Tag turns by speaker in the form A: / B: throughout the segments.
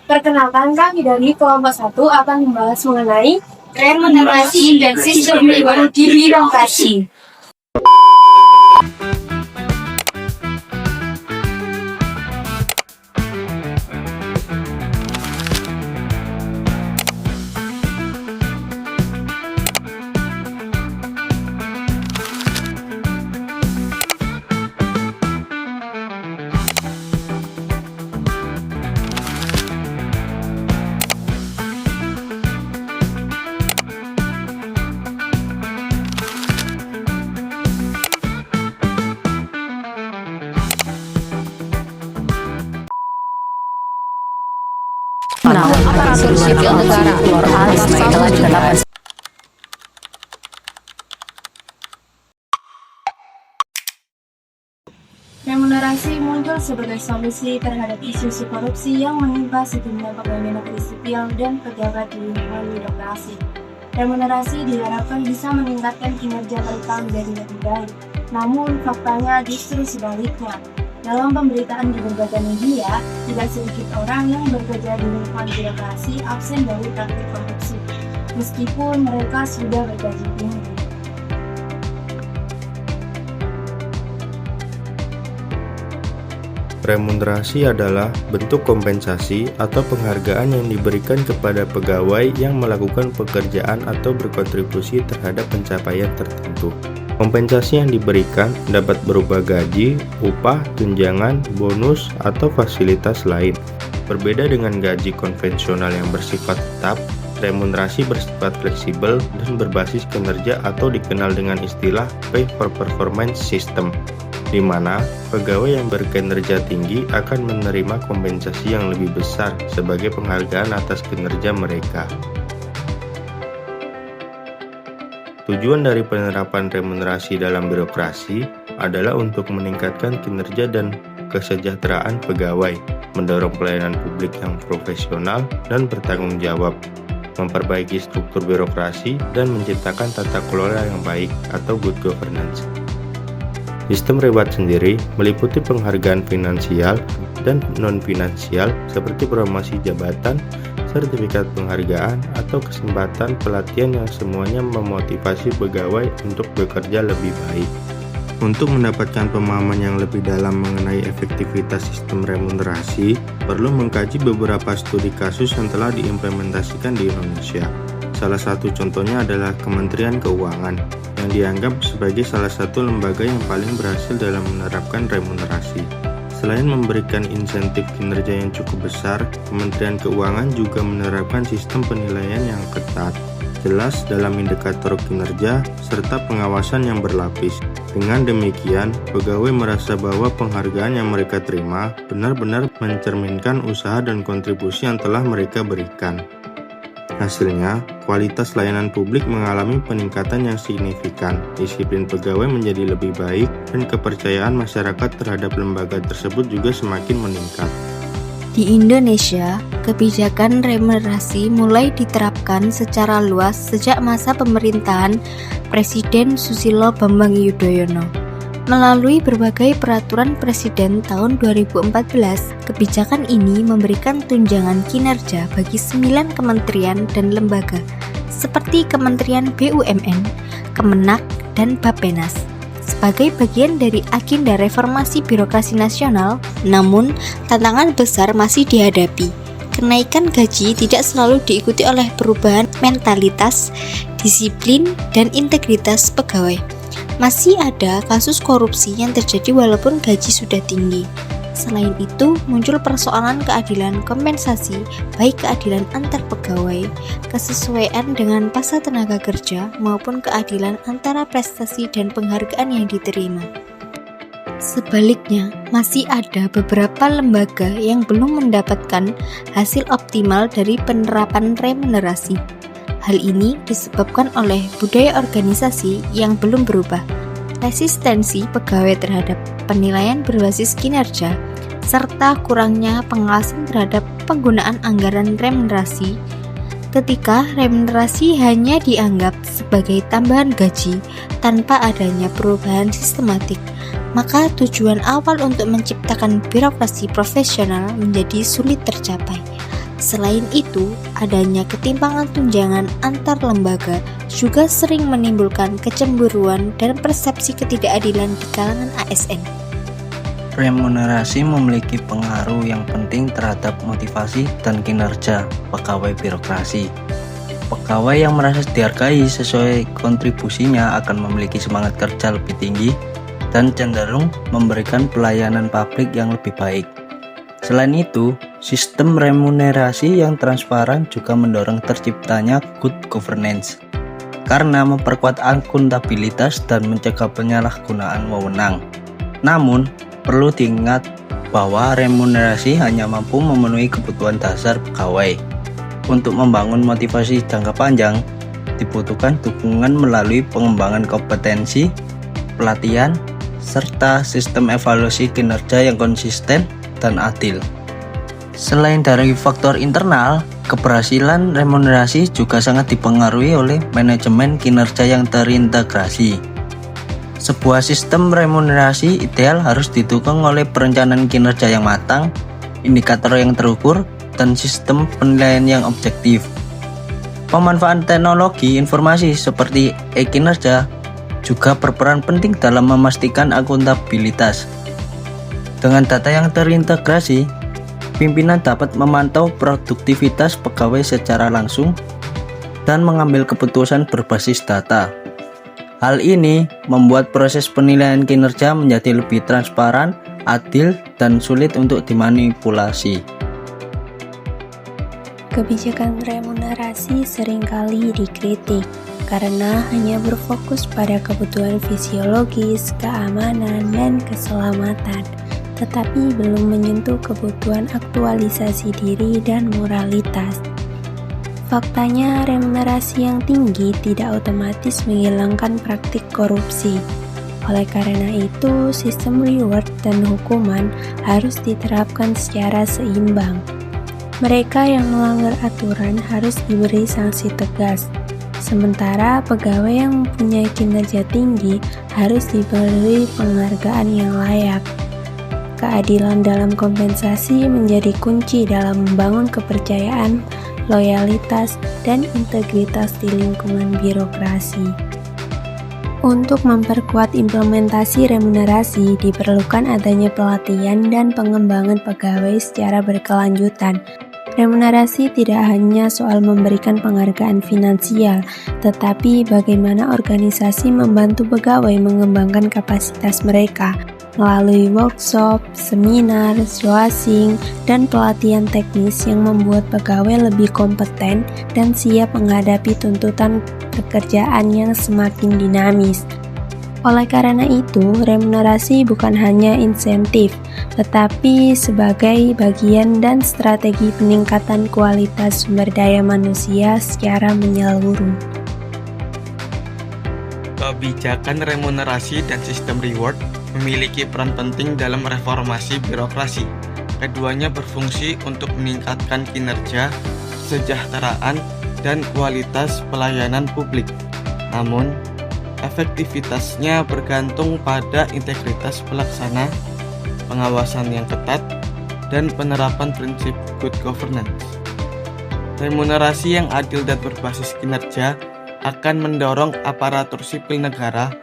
A: Perkenalkan, kami dari kelompok 1 akan membahas mengenai remunerasi dan sistem reward di birokrasi.
B: Aparatur sipil negara telah ditetapkan.
A: Remunerasi muncul sebagai solusi terhadap isu-isu korupsi yang menimpa sejumlah pegawai negeri sipil dan pejabat di lingkungan birokrasi. Remunerasi diharapkan bisa meningkatkan kinerja mereka menjadi lebih baik. Namun, faktanya justru sebaliknya. Dalam pemberitaan di berbagai media, tidak sedikit orang yang bekerja di lingkungan birokrasi absen dari praktik korupsi, meskipun mereka sudah bergaji tinggi.
C: Remunerasi adalah bentuk kompensasi atau penghargaan yang diberikan kepada pegawai yang melakukan pekerjaan atau berkontribusi terhadap pencapaian tertentu. Kompensasi yang diberikan dapat berupa gaji, upah, tunjangan, bonus, atau fasilitas lain. Berbeda dengan gaji konvensional yang bersifat tetap, remunerasi bersifat fleksibel dan berbasis kinerja atau dikenal dengan istilah pay for performance system, di mana pegawai yang berkinerja tinggi akan menerima kompensasi yang lebih besar sebagai penghargaan atas kinerja mereka. Tujuan dari penerapan remunerasi dalam birokrasi adalah untuk meningkatkan kinerja dan kesejahteraan pegawai, mendorong pelayanan publik yang profesional dan bertanggung jawab, memperbaiki struktur birokrasi, dan menciptakan tata kelola yang baik atau good governance. Sistem reward sendiri meliputi penghargaan finansial dan non-finansial seperti promosi jabatan, sertifikat penghargaan, atau kesempatan pelatihan yang semuanya memotivasi pegawai untuk bekerja lebih baik. Untuk mendapatkan pemahaman yang lebih dalam mengenai efektivitas sistem remunerasi, perlu mengkaji beberapa studi kasus yang telah diimplementasikan di Indonesia. Salah satu contohnya adalah Kementerian Keuangan, yang dianggap sebagai salah satu lembaga yang paling berhasil dalam menerapkan remunerasi. Selain memberikan insentif kinerja yang cukup besar, Kementerian Keuangan juga menerapkan sistem penilaian yang ketat, jelas dalam indikator kinerja, serta pengawasan yang berlapis. Dengan demikian, pegawai merasa bahwa penghargaan yang mereka terima benar-benar mencerminkan usaha dan kontribusi yang telah mereka berikan. Hasilnya, kualitas layanan publik mengalami peningkatan yang signifikan, disiplin pegawai menjadi lebih baik, dan kepercayaan masyarakat terhadap lembaga tersebut juga semakin meningkat.
B: Di Indonesia, kebijakan remunerasi mulai diterapkan secara luas sejak masa pemerintahan Presiden Susilo Bambang Yudhoyono. Melalui berbagai peraturan Presiden tahun 2014, kebijakan ini memberikan tunjangan kinerja bagi 9 kementerian dan lembaga, seperti Kementerian BUMN, Kemenak, dan Bappenas. Sebagai bagian dari agenda reformasi birokrasi nasional, namun tantangan besar masih dihadapi. Kenaikan gaji tidak selalu diikuti oleh perubahan mentalitas, disiplin, dan integritas pegawai. Masih ada kasus korupsi yang terjadi walaupun gaji sudah tinggi. Selain itu, muncul persoalan keadilan kompensasi, baik keadilan antar pegawai, kesesuaian dengan pasar tenaga kerja, maupun keadilan antara prestasi dan penghargaan yang diterima. Sebaliknya, masih ada beberapa lembaga yang belum mendapatkan hasil optimal dari penerapan remunerasi. Hal ini disebabkan oleh budaya organisasi yang belum berubah, resistensi pegawai terhadap penilaian berbasis kinerja, serta kurangnya pengawasan terhadap penggunaan anggaran remunerasi. Ketika remunerasi hanya dianggap sebagai tambahan gaji tanpa adanya perubahan sistematik, maka tujuan awal untuk menciptakan birokrasi profesional menjadi sulit tercapai. Selain itu, adanya ketimpangan tunjangan antar lembaga juga sering menimbulkan kecemburuan dan persepsi ketidakadilan di kalangan ASN.
D: Remunerasi memiliki pengaruh yang penting terhadap motivasi dan kinerja pegawai birokrasi. Pegawai yang merasa dihargai sesuai kontribusinya akan memiliki semangat kerja lebih tinggi dan cenderung memberikan pelayanan publik yang lebih baik. Selain itu, sistem remunerasi yang transparan juga mendorong terciptanya good governance karena memperkuat akuntabilitas dan mencegah penyalahgunaan wewenang. Namun, perlu diingat bahwa remunerasi hanya mampu memenuhi kebutuhan dasar pegawai. Untuk membangun motivasi jangka panjang, dibutuhkan dukungan melalui pengembangan kompetensi, pelatihan, serta sistem evaluasi kinerja yang konsisten dan adil. Selain dari faktor internal, keberhasilan remunerasi juga sangat dipengaruhi oleh manajemen kinerja yang terintegrasi. Sebuah sistem remunerasi ideal harus didukung oleh perencanaan kinerja yang matang, indikator yang terukur, dan sistem penilaian yang objektif. Pemanfaatan teknologi informasi seperti e-kinerja juga berperan penting dalam memastikan akuntabilitas. Dengan data yang terintegrasi, pimpinan dapat memantau produktivitas pegawai secara langsung dan mengambil keputusan berbasis data. Hal ini membuat proses penilaian kinerja menjadi lebih transparan, adil, dan sulit untuk dimanipulasi.
B: Kebijakan remunerasi seringkali dikritik karena hanya berfokus pada kebutuhan fisiologis, keamanan, dan keselamatan, tetapi belum menyentuh kebutuhan aktualisasi diri dan moralitas. Faktanya, remunerasi yang tinggi tidak otomatis menghilangkan praktik korupsi. Oleh karena itu, sistem reward dan hukuman harus diterapkan secara seimbang. Mereka yang melanggar aturan harus diberi sanksi tegas, sementara pegawai yang mempunyai kinerja tinggi harus diberi penghargaan yang layak. Keadilan dalam kompensasi menjadi kunci dalam membangun kepercayaan, loyalitas, dan integritas di lingkungan birokrasi. Untuk memperkuat implementasi remunerasi, diperlukan adanya pelatihan dan pengembangan pegawai secara berkelanjutan. Remunerasi tidak hanya soal memberikan penghargaan finansial, tetapi bagaimana organisasi membantu pegawai mengembangkan kapasitas mereka melalui workshop, seminar, swashing, dan pelatihan teknis yang membuat pegawai lebih kompeten dan siap menghadapi tuntutan pekerjaan yang semakin dinamis. Oleh karena itu, remunerasi bukan hanya insentif, tetapi sebagai bagian dan strategi peningkatan kualitas sumber daya manusia secara menyeluruh.
E: Kebijakan remunerasi dan sistem reward memiliki peran penting dalam reformasi birokrasi. Keduanya berfungsi untuk meningkatkan kinerja, kesejahteraan, dan kualitas pelayanan publik. Namun, efektivitasnya bergantung pada integritas pelaksana, pengawasan yang ketat, dan penerapan prinsip good governance. Remunerasi yang adil dan berbasis kinerja akan mendorong aparatur sipil negara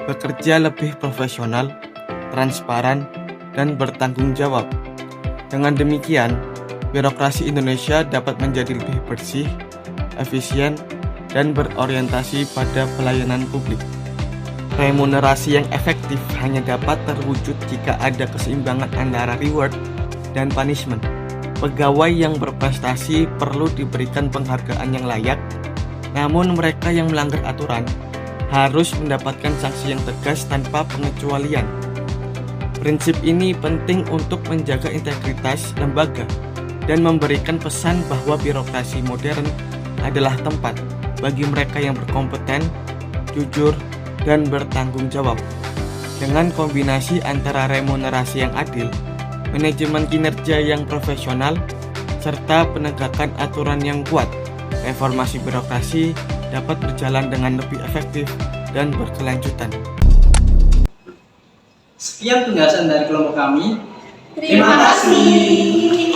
E: bekerja lebih profesional, transparan, dan bertanggung jawab. Dengan demikian, birokrasi Indonesia dapat menjadi lebih bersih, efisien, dan berorientasi pada pelayanan publik. Remunerasi yang efektif hanya dapat terwujud jika ada keseimbangan antara reward dan punishment. Pegawai yang berprestasi perlu diberikan penghargaan yang layak, namun mereka yang melanggar aturan harus mendapatkan sanksi yang tegas tanpa pengecualian. Prinsip ini penting untuk menjaga integritas lembaga dan memberikan pesan bahwa birokrasi modern adalah tempat bagi mereka yang berkompeten, jujur, dan bertanggung jawab. Dengan kombinasi antara remunerasi yang adil, manajemen kinerja yang profesional, serta penegakan aturan yang kuat, reformasi birokrasi dapat berjalan dengan lebih efektif dan berkelanjutan.
F: Sekian penjelasan dari kelompok kami.
G: Terima kasih.